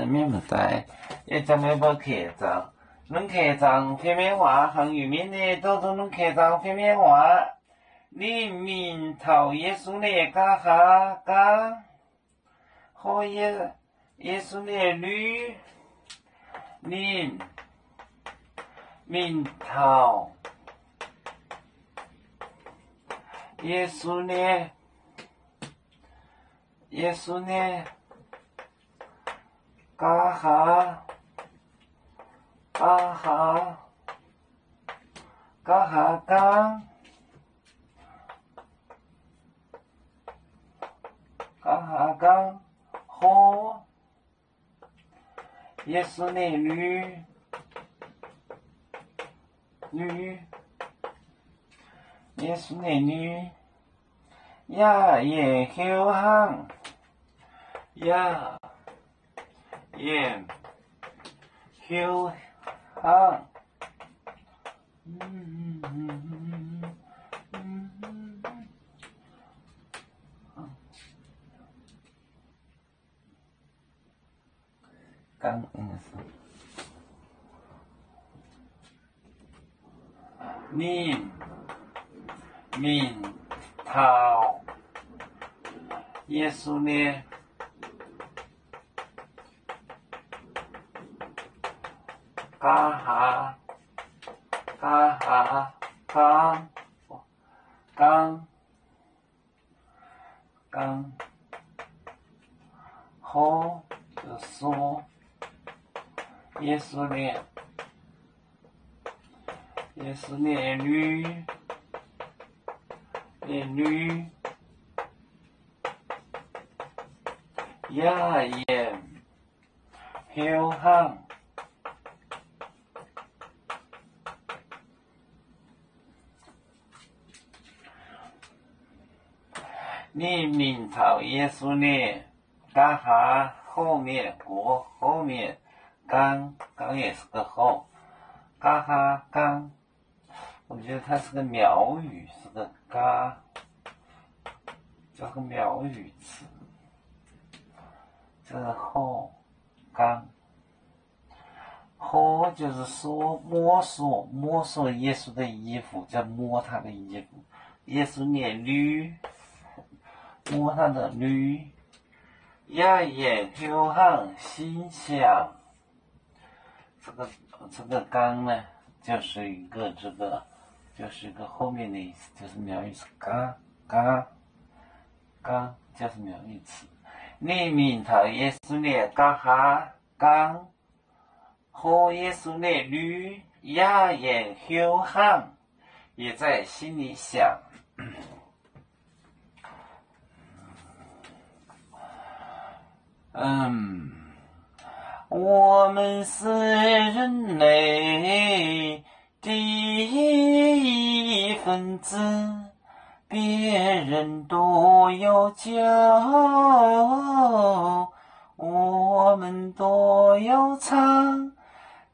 免不在，也讲没不客张，恁客张片面话，汉语面的都恁客张片面话，你明头耶稣的嘎哈嘎，和耶稣的女，你明头耶稣的。耶稣呢？嘎哈，嘎哈，嘎哈嘎，嘎哈嘎，好。耶稣呢？女，耶稣呢？女。呀也后行，呀也后行，刚明头耶稣呢？嘎哈嘎哈刚刚刚好的说耶稣呢？耶稣呢？女呀也后行，你明头耶稣呢？嘎哈后面过后面刚也是个后，嘎哈刚，我觉得它是个苗语，是个嘎，叫个苗语词。这个后刚后就是说摸索耶稣的衣服，叫摸他的衣服。耶稣呢？女，摸他的女。呀也后行，心想。这个刚呢，就是一个后面的意思，就是苗语词，嘎就是苗语词。你明头耶稣呢？嘎哈刚，和耶稣呢？女呀也后行，也在心里想。我们是人类第一分子，别人都有脚，我们都有肠，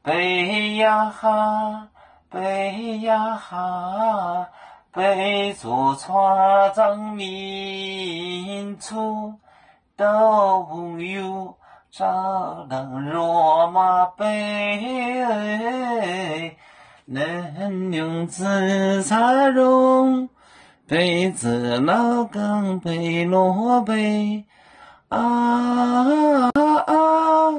背呀哈，背呀哈，背着船长民族都有朝能若马背，能用紫茶蓉，背子老梗背罗背啊。